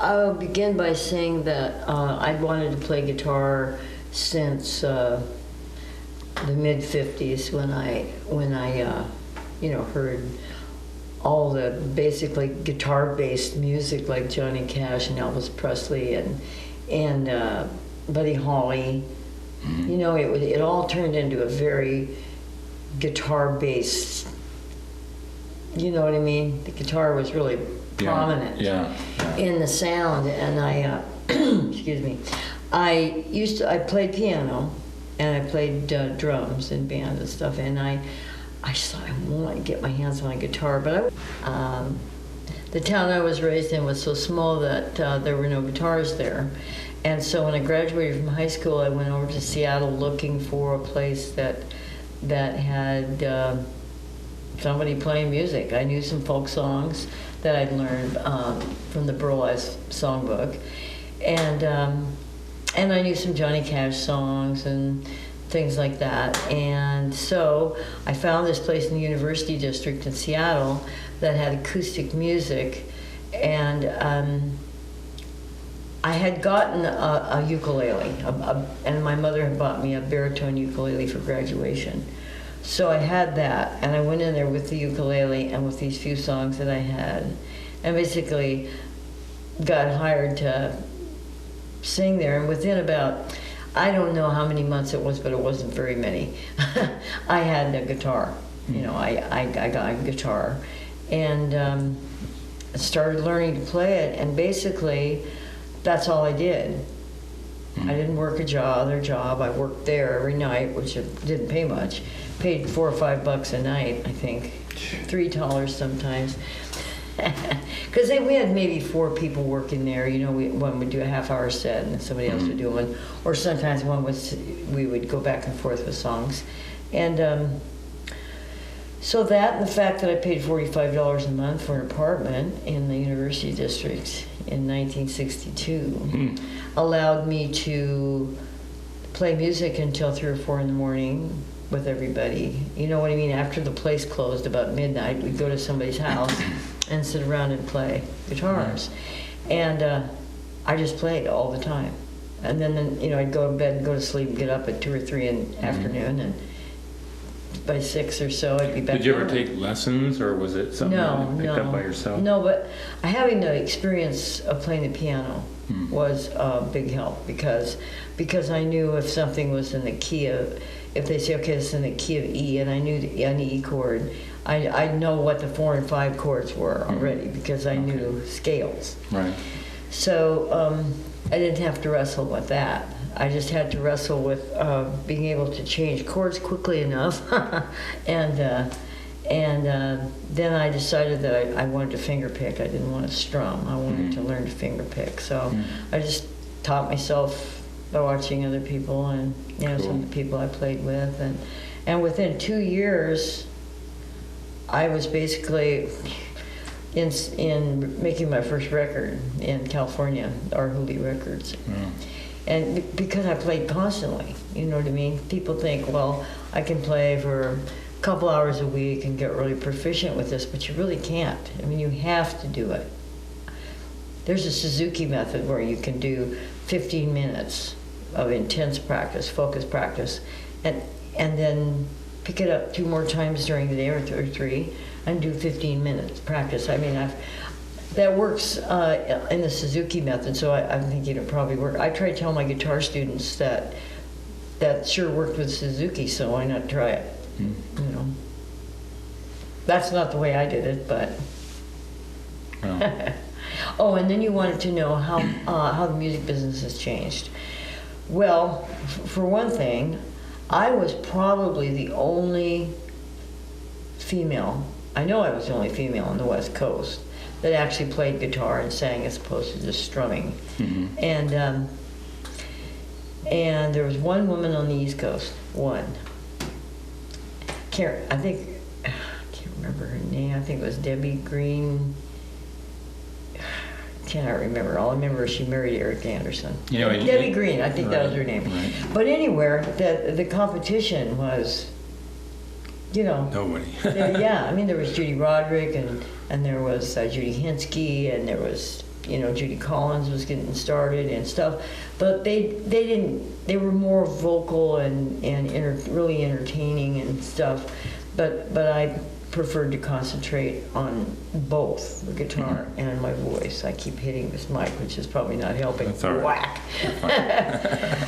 I'll begin by saying that I'd wanted to play guitar since the mid '50s when I heard all the basically guitar-based music like Johnny Cash and Elvis Presley and Buddy Holly. Mm-hmm. You know, it all turned into a very guitar-based. You know what I mean? The guitar was really prominent in the sound, and I excuse me. I played piano, and I played drums in bands and stuff, and I just thought I want to get my hands on a guitar, but the town I was raised in was so small that there were no guitars there. And so when I graduated from high school, I went over to Seattle looking for a place that had somebody playing music. I knew some folk songs that I'd learned from the Burlesque songbook, and I knew some Johnny Cash songs and things like that. And so I found this place in the University District in Seattle that had acoustic music, and I had gotten a ukulele, and my mother had bought me a baritone ukulele for graduation. So I had that, and I went in there with the ukulele and with these few songs that I had, and basically got hired to sing there. And within about, I don't know how many months it was, but it wasn't very many, I had a guitar. You know, I got a guitar, and started learning to play it, and basically that's all I did. I didn't work other job. I worked there every night, which didn't pay much. Paid $4 or $5 a night, I think. $3 sometimes. Because we had maybe 4 people working there. You know, one would do a half-hour set, and somebody else would do one. Or sometimes we would go back and forth with songs. And so that, and the fact that I paid $45 a month for an apartment in the University District in 1962 allowed me to play music until 3 or 4 in the morning with everybody. You know what I mean? After the place closed about midnight, we'd go to somebody's house and sit around and play guitars. And I just played all the time. And then I'd go to bed and go to sleep and get up at 2 or 3 in the afternoon, and by 6 or so I'd be back. Did you ever take lessons, or was it something you picked up by yourself? No, but having the experience of playing the piano was a big help, because I knew if something was in the key of, if they say, okay, this is in the key of E, and I knew an E chord, I'd know what the 4 and 5 chords were already, because I knew scales. Right. So I didn't have to wrestle with that. I just had to wrestle with being able to change chords quickly enough, and then I decided that I wanted to finger pick. I didn't want to strum. I wanted to learn to finger pick. So I just taught myself by watching other people, and some of the people I played with, and within 2 years, I was basically in making my first record in California, Arhoolie Records. And because I played constantly, you know what I mean? People think, well, I can play for a couple hours a week and get really proficient with this, but you really can't. I mean, you have to do it. There's a Suzuki method where you can do 15 minutes of intense practice, focus practice, and then pick it up 2 more times during the day, or 3, and do 15 minutes practice. I mean, that works in the Suzuki method, so I'm thinking it probably work. I try to tell my guitar students that sure worked with Suzuki, so why not try it? You know, that's not the way I did it, but. Oh, and then you wanted to know how the music business has changed. Well, for one thing, I was probably the only female. I know I was the only female on the West Coast that actually played guitar and sang, as opposed to just strumming. And there was one woman on the East Coast. One. I can't remember her name. I think it was Debbie Green. Cannot remember. All I remember is she married Eric Anderson. Debbie Green, I think that was her name. Right. But anywhere, the competition was, nobody. Yeah, I mean, there was Judy Roderick, and there was Judy Hinsky, and there was, Judy Collins was getting started and stuff, but they were more vocal and really entertaining and stuff, but I preferred to concentrate on both the guitar and my voice. I keep hitting this mic, which is probably not helping. That's all right.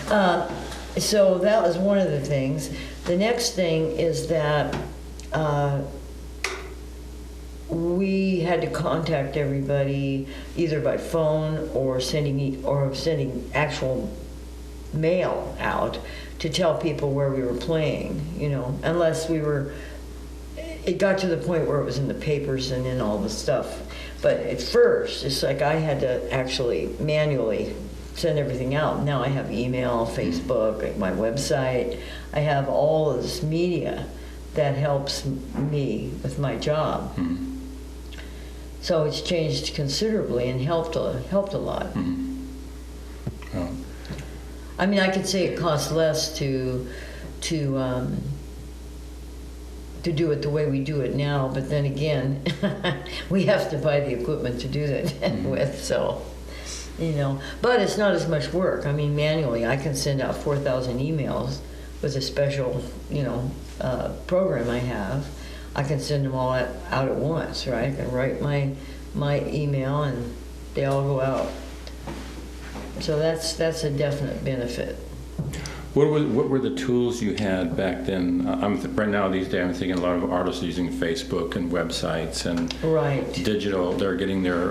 Whack. So that was one of the things. The next thing is that we had to contact everybody either by phone or sending actual mail out to tell people where we were playing, unless it got to the point where it was in the papers and in all the stuff. But at first, it's like I had to actually manually send everything out. Now I have email, Facebook, my website. I have all of this media that helps me with my job. Mm-hmm. So it's changed considerably and helped a lot. Mm-hmm. Oh. I mean, I could say it costs less to do it the way we do it now, but then again, we have to buy the equipment to do that with, so, but it's not as much work. I mean, manually, I can send out 4,000 emails with a special, program I have. I can send them all out at once, right? I can write my email and they all go out. So that's a definite benefit. What were the tools you had back then? Right now, these days, I'm thinking a lot of artists are using Facebook and websites and Right. digital. They're getting their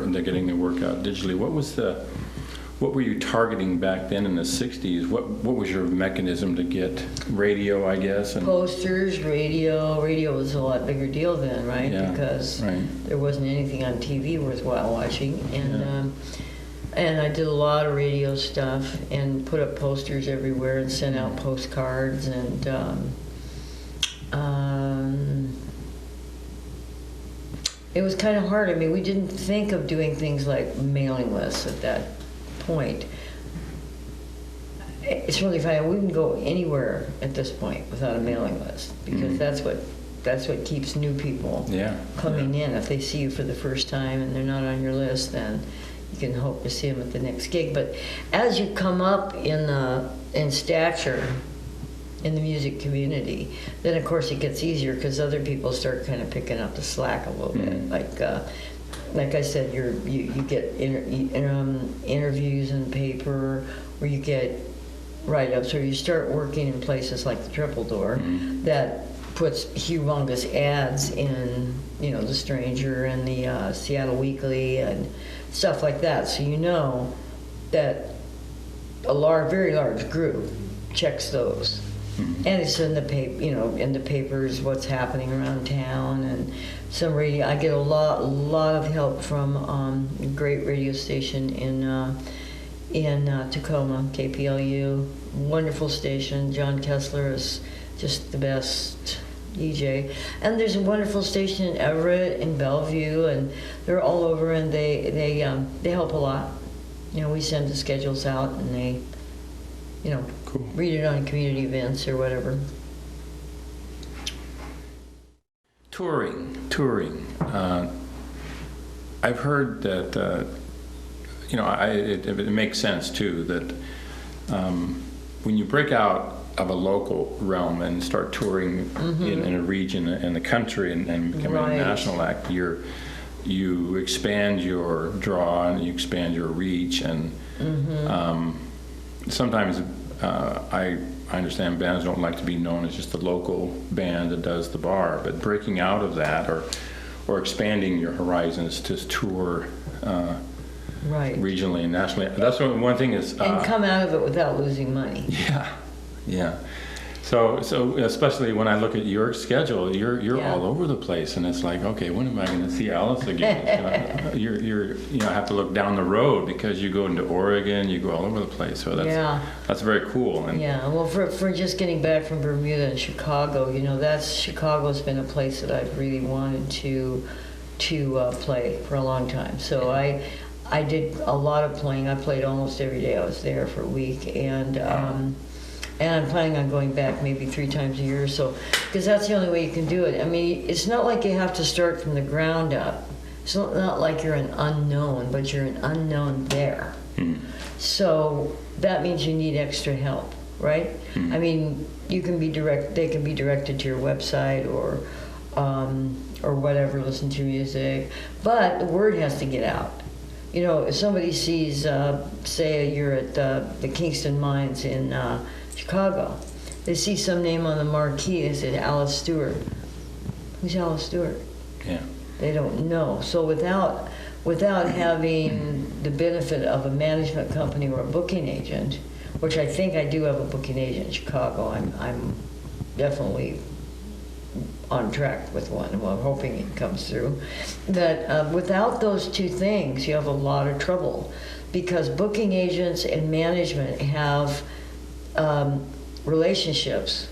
work out digitally. What were you targeting back then in the '60s? What was your mechanism to get radio? I guess Posters, radio. Radio was a lot bigger deal then, right? Yeah, Because right. there wasn't anything on TV worthwhile watching, and I did a lot of radio stuff and put up posters everywhere and sent out postcards and it was kind of hard. I mean, we didn't think of doing things like mailing lists at that point. It's really funny. We wouldn't go anywhere at this point without a mailing list because that's what keeps new people coming in. If they see you for the first time and they're not on your list, then you can hope to see them at the next gig. But as you come up in stature in the music community, then of course it gets easier because other people start kind of picking up the slack a little bit. Like I said, you get interviews in the paper, or you get write-ups, or you start working in places like the Triple Door that puts humongous ads in, the Stranger and the Seattle Weekly and stuff like that. So you know that a very large group checks those. And it's in the in the papers, what's happening around town, and some radio. I get a lot of help from a great radio station in Tacoma, KPLU, wonderful station. John Kessler is just the best DJ. And there's a wonderful station in Everett, in Bellevue, and they're all over, and they help a lot. We send the schedules out, and they, Cool. read it on community events or whatever. Touring. I've heard that, it makes sense too that when you break out of a local realm and start touring in a region in the country and become a national act, you expand your draw and you expand your reach, and sometimes I understand bands don't like to be known as just a local band that does the bar, but breaking out of that or expanding your horizons to tour regionally and nationally. That's one thing is and come out of it without losing money. Yeah. So especially when I look at your schedule, you're all over the place, and it's like, okay, when am I going to see Alice again? You're have to look down the road because you go into Oregon, you go all over the place. So that's very cool. And well, for just getting back from Bermuda and Chicago, Chicago's been a place that I've really wanted to play for a long time. So I did a lot of playing. I played almost every day. I was there for a week, and I'm planning on going back maybe 3 times a year or so, because that's the only way you can do it. I mean, it's not like you have to start from the ground up It's not like you're an unknown, but you're an unknown there. So that means you need extra help, right? I mean, you can be they can be directed to your website or whatever, listen to music, but the word has to get out. You know, if somebody sees, say you're at the Kingston Mines in Chicago, they see some name on the marquee, they say Alice Stuart. Who's Alice Stuart? Yeah. They don't know. So without having the benefit of a management company or a booking agent, which I think I do have a booking agent in Chicago, I'm definitely on track with one. Well, I'm hoping it comes through. That without those two things, you have a lot of trouble, because booking agents and management have relationships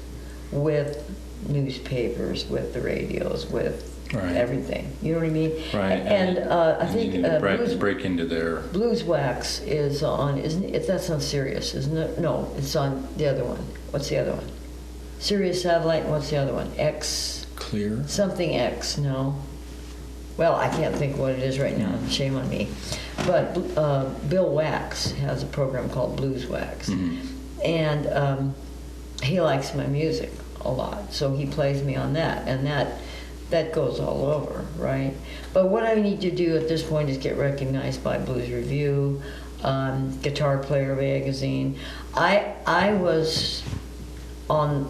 with newspapers, with the radios, with everything. You know what I mean? Right. And I think you break into their Blues Wax is on. Isn't it? That's on Sirius, isn't it? No, it's on the other one. What's the other one? Sirius Satellite. And what's the other one? X. Clear. Something X. No. Well, I can't think what it is right now. Shame on me. But Bill Wax has a program called Blues Wax, and he likes my music a lot, so he plays me on that, and that goes all over, right? But what I need to do at this point is get recognized by Blues Review, Guitar Player magazine. I was I on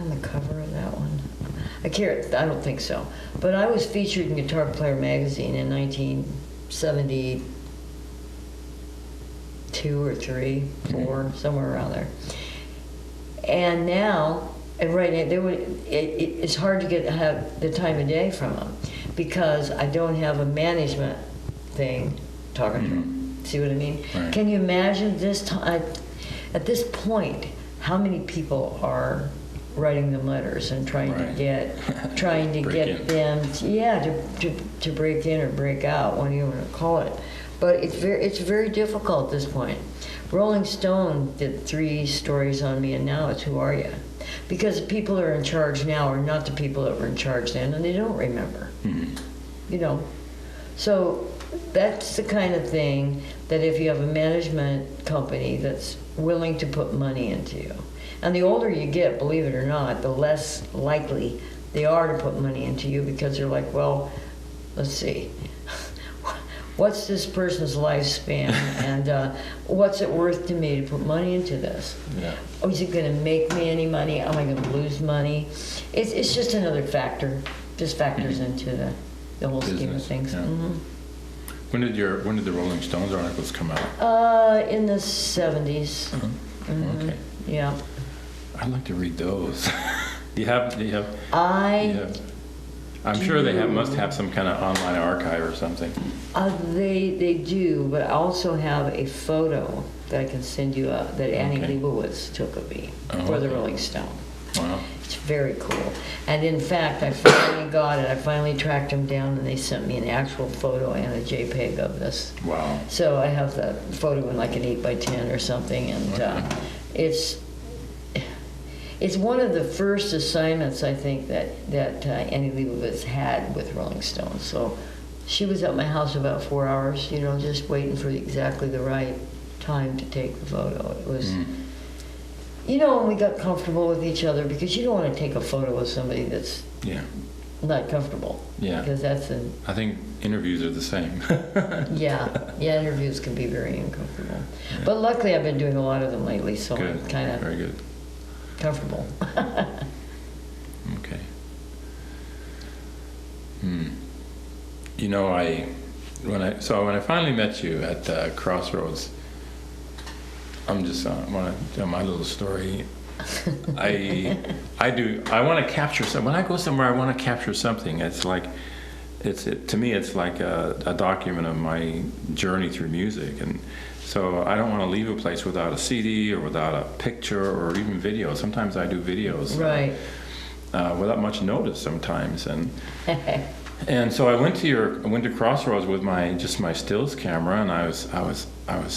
the cover of that one? I don't think so. But I was featured in Guitar Player magazine in 1972 or 3, 4, somewhere around there. And now, it's hard to have the time of day from them, because I don't have a management thing talking to them. See what I mean? Right. Can you imagine this time, at this point, how many people are writing them letters and trying to get them to break in or break out, what do you want to call it? But it's very difficult at this point. Rolling Stone did 3 stories on me, and now it's Who Are You? Because the people that are in charge now are not the people that were in charge then, and they don't remember. You know, so that's the kind of thing that if you have a management company that's willing to put money into you, and the older you get, believe it or not, the less likely they are to put money into you, because they're like, well, let's see, what's this person's lifespan, and what's it worth to me to put money into this? Yeah. Oh, is it going to make me any money? Am I going to lose money? It's just another factor, just factors into the whole scheme of Business, things. yeah. When did the Rolling Stones articles come out? In the 70s. Okay. Yeah. I'd like to read those. Do you have? I'm sure they must have some kind of online archive or something. They do, but I also have a photo that I can send you that Annie Leibovitz took of me for the Rolling Stone. Wow. It's very cool. And in fact, I finally got it. I finally tracked them down, and they sent me an actual photo and a JPEG of this. Wow. So I have the photo in like an 8x10 or something, and it's one of the first assignments, I think, that Annie Leibovitz had with Rolling Stone. So she was at my house about 4 hours, you know, just waiting for exactly the right time to take the photo. It was, you know, and we got comfortable with each other, because you don't want to take a photo with somebody that's not comfortable. Yeah. Because that's I think interviews are the same. yeah, interviews can be very uncomfortable. Yeah. But luckily I've been doing a lot of them lately, so good. I'm kind of very good. Comfortable. Okay. You know, when I finally met you at Crossroads, I'm just want to tell my little story. I want to capture something. When I go somewhere, I want to capture something. It's like to me it's like a document of my journey through music, and so I don't want to leave a place without a CD or without a picture or even video. Sometimes I do videos without much notice sometimes, and so I went to Crossroads with my stills camera, and I was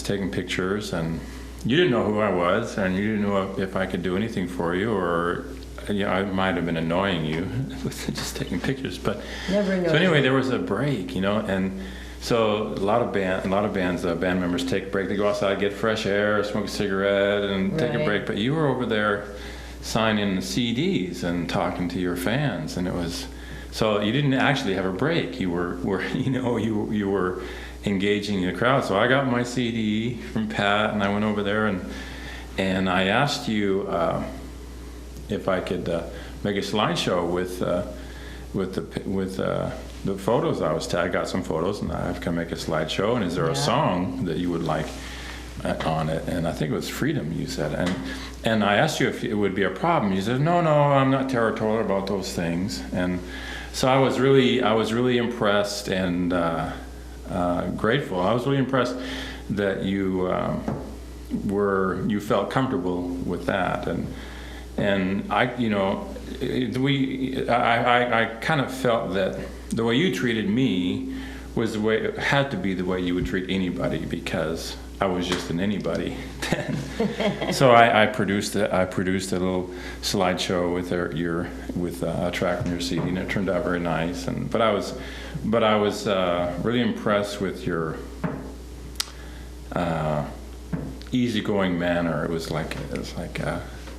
taking pictures, and you didn't know who I was, and you didn't know if I could do anything for you, or I might have been annoying you with just taking pictures, but Never know. so anyway, there was a break, and so a lot of bands, band members take a break. They go outside, get fresh air, smoke a cigarette, and take a Right. break. But you were over there signing CDs and talking to your fans, and it was so you didn't actually have a break. You were you were engaging the crowd. So I got my CD from Pat, and I went over there and I asked you if I could make a slideshow with the photos I was tagged. I got some photos, and I can make a slideshow. And is there a song that you would like on it? And I think it was Freedom, you said. And I asked you if it would be a problem. You said, no, I'm not territorial about those things. And so I was really impressed and grateful. I was really impressed that you felt comfortable with that. And I kind of felt that the way you treated me was the way it had to be the way you would treat anybody, because I was just an anybody then. So I produced a little slideshow with a track from your CD, and it turned out very nice. But I was really impressed with your easygoing manner. It was like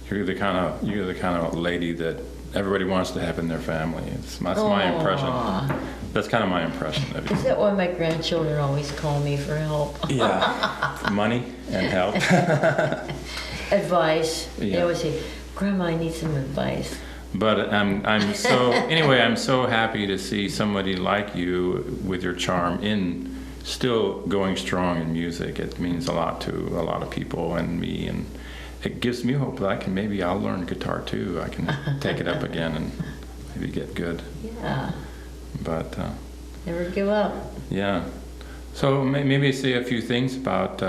you're the kind of lady that everybody wants to have in their family. That's my impression. That's kind of my impression of you. Is that why my grandchildren always call me for help? Yeah, money and help. Advice. Yeah. They always say, "Grandma, I need some advice." But I'm so happy to see somebody like you with your charm still going strong in music. It means a lot to a lot of people and me, and it gives me hope that I'll learn guitar too. I can take it up again and maybe get good. Yeah. But Never give up. yeah. So maybe say a few things about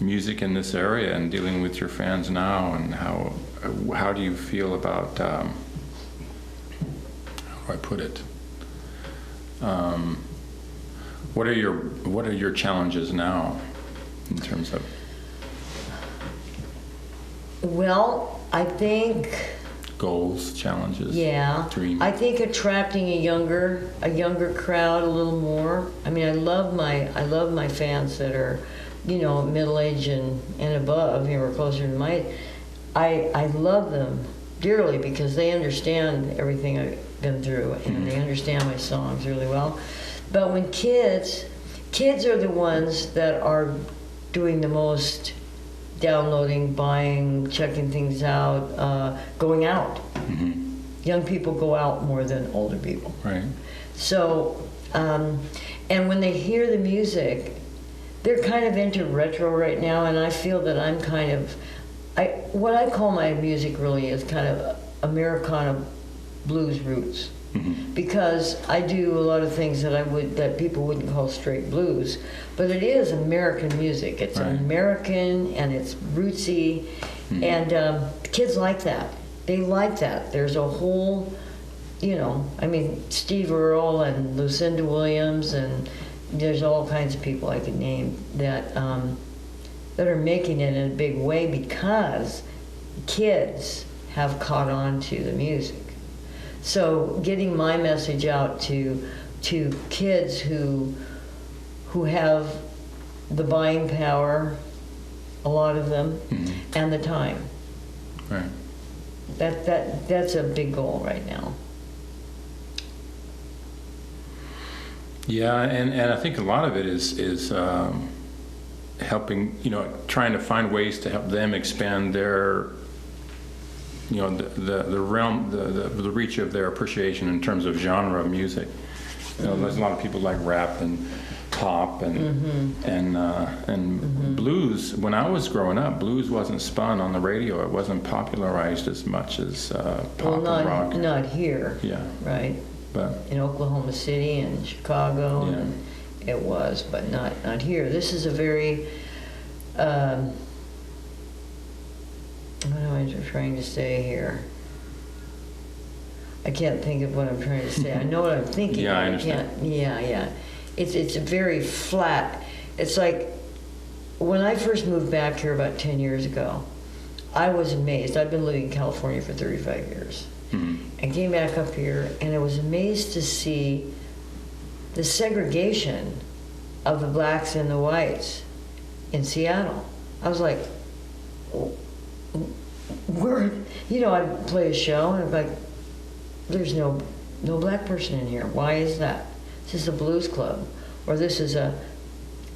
music in this area and dealing with your fans now, and how do you feel about how do I put it? What are your challenges now in terms of? Well, I think. Goals, challenges, Yeah. dreams. I think attracting a younger crowd a little more. I mean, I love my fans that are, middle age and above, or closer to my. I love them dearly because they understand everything I've been through, and they understand my songs really well. But when kids are the ones that are doing the most downloading, buying, checking things out, going out. Mm-hmm. Young people go out more than older people. Right. So, and when they hear the music, they're kind of into retro right now, and I feel that I'm kind of, what I call my music really is kind of Americana blues roots. Mm-hmm. Because I do a lot of things that people wouldn't call straight blues, but it is American music. It's Right. American and it's rootsy, and kids like that. They like that. There's a whole, Steve Earle and Lucinda Williams, and there's all kinds of people I could name that are making it in a big way because kids have caught on to the music. So getting my message out to kids who have the buying power, a lot of them, and the time. Right. That's a big goal right now. Yeah, and I think a lot of it is helping, trying to find ways to help them expand their, the realm, the reach of their appreciation in terms of genre of music. There's a lot of people like rap and pop and blues. When I was growing up, blues wasn't spun on the radio. It wasn't popularized as much as pop and rock. Not here. Yeah. Right. But in Oklahoma City and Chicago, Yeah. and it was, but not here. This is a very, what am I trying to say here? I can't think of what I'm trying to say. I know what I'm thinking. Yeah, I but understand. can't. Yeah. It's a very flat. It's like when I first moved back here about 10 years ago. I was amazed. I've been living in California for 35 years. And came back up here, and I was amazed to see the segregation of the blacks and the whites in Seattle. I was like, where, you know, I'd play a show, and I'm like, there's no black person in here. Why is that? This is a blues club, or this is a,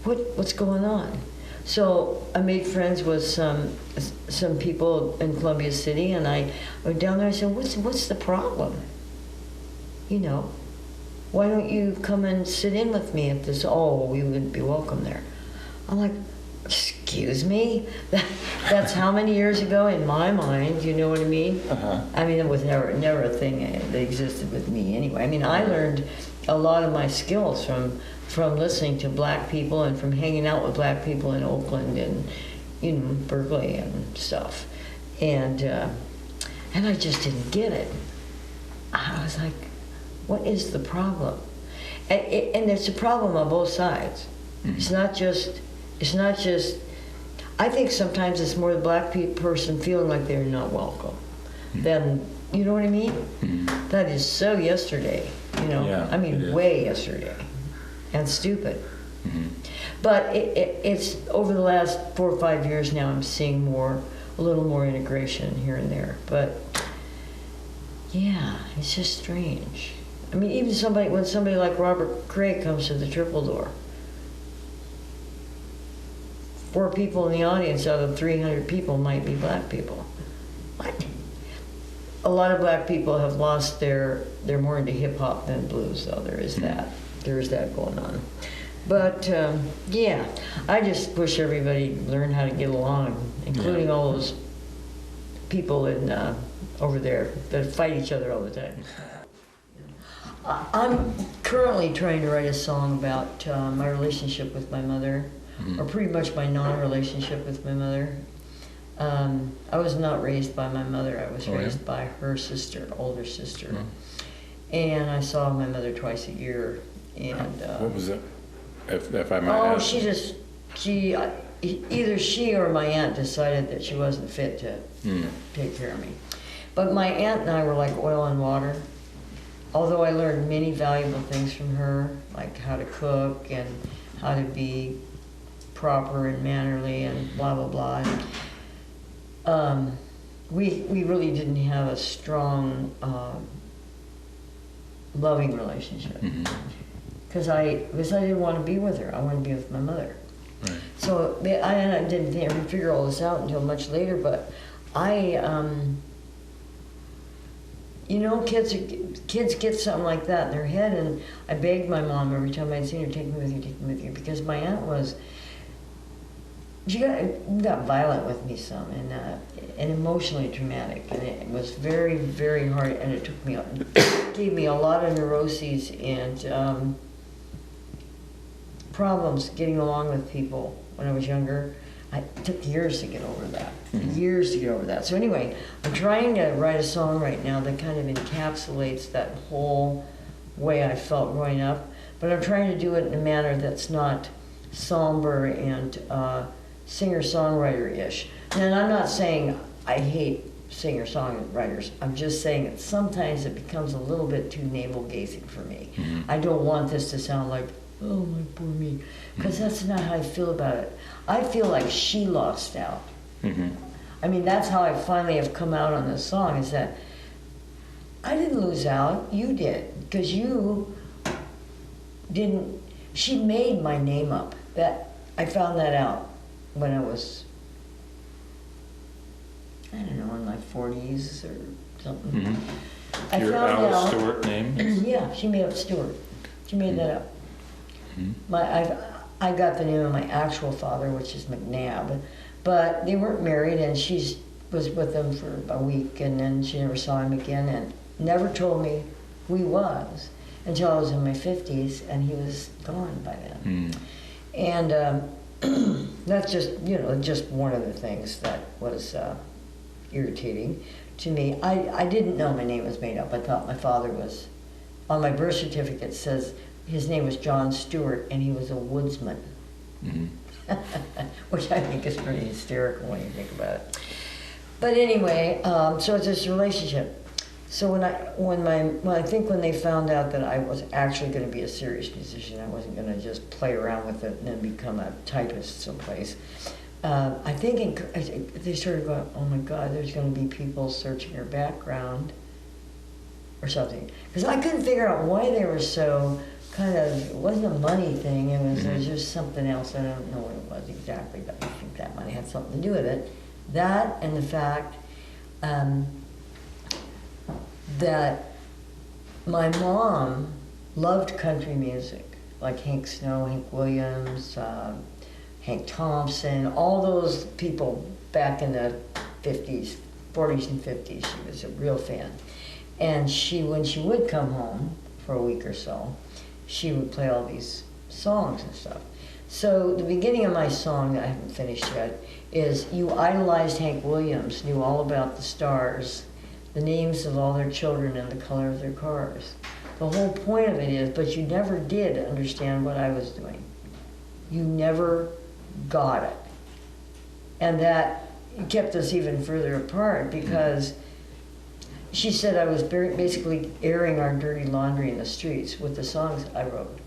what's going on? So I made friends with some people in Columbia City, and I went down there. I said, "What's the problem? You know, why don't you come and sit in with me at this?" "Oh, we wouldn't be welcome there." I'm like, "Excuse me? That's how many years ago in my mind? You know what I mean?" I mean, it was never a thing that existed with me anyway. I mean, I learned a lot of my skills from listening to black people and from hanging out with black people in Oakland and, you know, Berkeley and stuff. And I just didn't get it. I was like, what is the problem? And it's a problem on both sides. It's not just, I think sometimes it's more the black person feeling like they're not welcome than, you know what I mean? That is so yesterday, you know? Yeah, I mean, way yesterday. And stupid. But it's over the last 4 or 5 years now, I'm seeing a little more integration here and there. But yeah, it's just strange. I mean, even when somebody like Robert Cray comes to the Triple Door, 4 people in the audience out of 300 people might be black people. What? A lot of black people have lost they're more into hip hop than blues, though. There is that. There's that going on. But yeah, I just wish everybody learned how to get along, including all those people over there that fight each other all the time. I'm currently trying to write a song about my relationship with my mother, or pretty much my non-relationship with my mother. I was not raised by my mother. I was raised by her sister, older sister. And I saw my mother twice a year. And what was it, if I might ask? Either she or my aunt decided that she wasn't fit to take care of me. But my aunt and I were like oil and water. Although I learned many valuable things from her, like how to cook and how to be proper and mannerly and blah, blah, blah. And, we really didn't have a strong, loving relationship. Because I didn't want to be with her. I wanted to be with my mother. Right. So I didn't even figure all this out until much later. But you know, kids get something like that in their head, and I begged my mom every time I'd seen her, take me with you, because my aunt she got violent with me some, and emotionally traumatic, and it was very, very hard, and it gave me a lot of neuroses and problems getting along with people when I was younger. It took years to get over that. So anyway, I'm trying to write a song right now that kind of encapsulates that whole way I felt growing up, but I'm trying to do it in a manner that's not somber and singer-songwriter-ish. And I'm not saying I hate singer-songwriters. I'm just saying that sometimes it becomes a little bit too navel-gazing for me. I don't want this to sound like, oh, my poor me, because that's not how I feel about it. I feel like she lost out. I mean, that's how I finally have come out on this song, is that I didn't lose out, you did, because you didn't, she made my name up. I found that out when I was, I don't know, in my 40s or something. Your Alice Stuart name? Yeah, she made up Stuart. She made that up. I got the name of my actual father, which is McNabb, but they weren't married, and she was with them for a week, and then she never saw him again, and never told me who he was until I was in my 50s, and he was gone by then. And that's just, you know, just one of the things that was irritating to me. I didn't know my name was made up. I thought my father was, on my birth certificate says his name was John Stewart, and he was a woodsman. Which I think is pretty hysterical when you think about it. But anyway, so it's this relationship. So when they found out that I was actually going to be a serious musician, I wasn't going to just play around with it and then become a typist someplace. I think they started going, oh my God, there's going to be people searching her background or something. Because I couldn't figure out why they were so kind of, it wasn't a money thing, it was just something else. I don't know what it was exactly, but I think that might have something to do with it. That and the fact that my mom loved country music, like Hank Snow, Hank Williams, Hank Thompson, all those people back in the 40s and 50s. She was a real fan. And when she would come home for a week or so, she would play all these songs and stuff. So the beginning of my song that I haven't finished yet is, you idolized Hank Williams, knew all about the stars, the names of all their children and the color of their cars. The whole point of it is, but you never did understand what I was doing. You never got it. And that kept us even further apart, because she said I was basically airing our dirty laundry in the streets with the songs I wrote,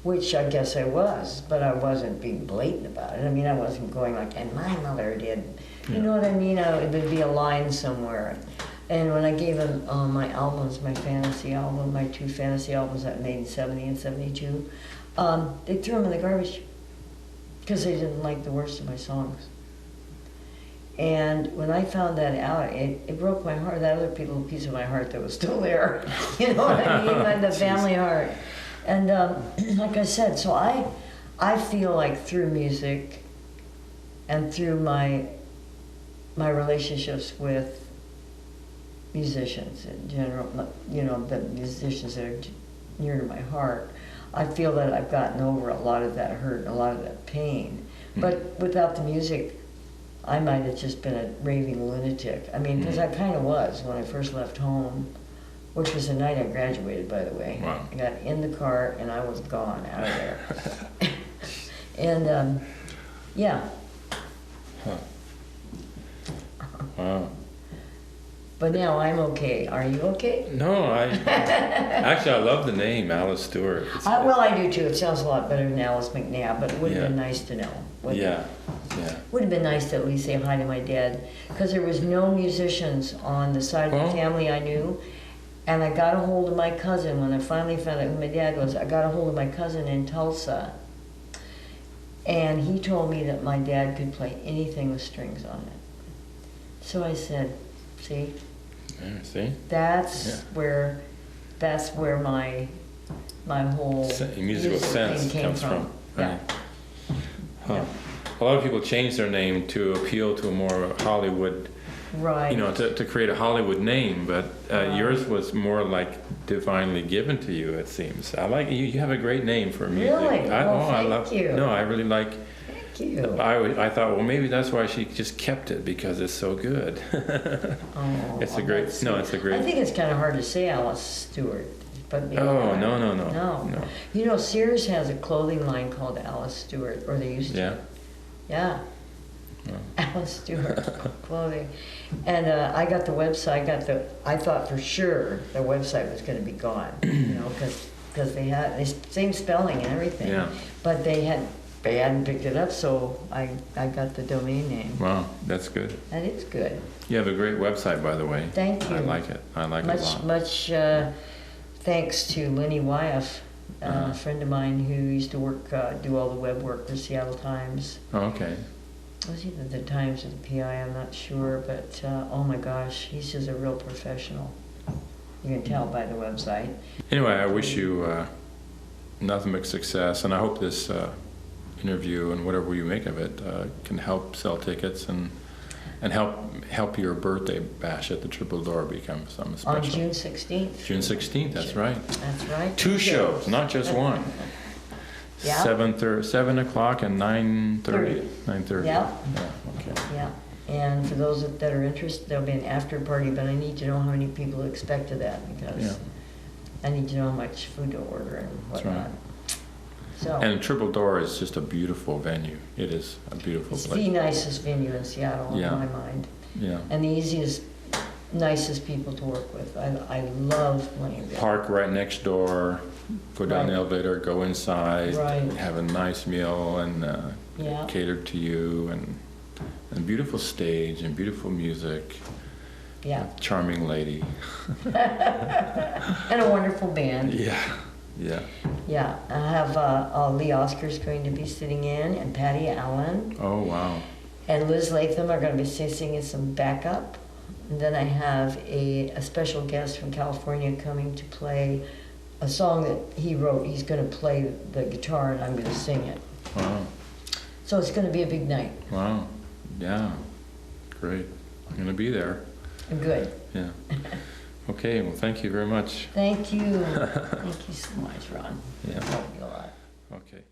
which I guess I was, but I wasn't being blatant about it. I mean, I wasn't going like, and my mother did. You know what I mean? It would be a line somewhere. And when I gave them my albums, my fantasy album, my 2 fantasy albums that I made in 70 and 72, they threw them in the garbage because they didn't like the worst of my songs. And when I found that out, it broke my heart, that other piece of my heart that was still there. You know what I mean? Like the family heart. And like I said, so I feel like through music and through my relationships with musicians in general, you know, the musicians that are near to my heart, I feel that I've gotten over a lot of that hurt and a lot of that pain. But without the music, I might have just been a raving lunatic. I mean, because I kind of was when I first left home, which was the night I graduated, by the way. Wow. I got in the car and I was gone out of there. And yeah. Huh. Wow. But now I'm okay. Are you okay? No, actually I love the name Alice Stuart. Well, I do too. It sounds a lot better than Alice McNabb, but it would have been nice to know. Yeah. Would have been nice to at least say hi to my dad, because there was no musicians on the side of the family I knew. And I got a hold of my cousin when I finally found out who my dad was. I got a hold of my cousin in Tulsa, and he told me that my dad could play anything with strings on it. So I said, see? Yeah, see? That's where my whole musical sense came comes from. Yeah. Right. Huh. A lot of people change their name to appeal to a more Hollywood, Right. you know, to create a Hollywood name, but yours was more like divinely given to you, it seems. I like you. You have a great name for music. Really? Thank you. No, I really like. Thank you. I thought, well, maybe that's why she just kept it, because it's so good. It's a great. No, it's a great. I think it's kind of hard to say Alice Stuart, but maybe Oh, not. no. You know, Sears has a clothing line called Alice Stuart, or they used to. Yeah. Yeah. Oh. Alice Stuart clothing, and I got the website. I thought for sure the website was going to be gone, you know, because they had the same spelling and everything. Yeah. But they hadn't picked it up, so I got the domain name. Wow, that's good. And it's good. You have a great website, by the way. Thank you. I like it. I like it a lot. Much thanks to Lenny Wyeth, a friend of mine who used to do all the web work for Seattle Times. Oh, okay. It was either the Times or the PI, I'm not sure, but oh my gosh, he's just a real professional. You can tell by the website. Anyway, I wish you nothing but success, and I hope this interview and whatever you make of it can help sell tickets and help your birthday bash at the Triple Door become something special. On June 16th. June 16th, that's right. That's right. 2 shows, not just one. Yeah. 7 o'clock and 9:30. 9:30. Yeah. Okay. Yeah. And for those that are interested, there'll be an after party, but I need to know how many people expect to that, because I need to know how much food to order and whatnot. That's right. So, And Triple Door is just a beautiful venue. It is a beautiful it's place. the nicest venue in Seattle, in my mind. Yeah. and the easiest, nicest people to work with. I love playing there. Park right next door, go down the Right. elevator, go inside, Right. have a nice meal, and Yeah. catered to you, and a beautiful stage and beautiful music. Yeah. Charming lady. And a wonderful band. Yeah, yeah. Yeah, I have Lee Oscar's going to be sitting in, and Patty Allen, Oh, wow. and Liz Latham are going to be singing some backup. And then I have a special guest from California coming to play a song that he wrote. He's going to play the guitar, and I'm going to sing it. Wow, So it's going to be a big night. wow. Yeah, great. I'm going to be there. Good. Yeah. Okay, well, thank you very much. Thank you. Thank you so much, Ron. Yeah. Helped me a lot. Okay.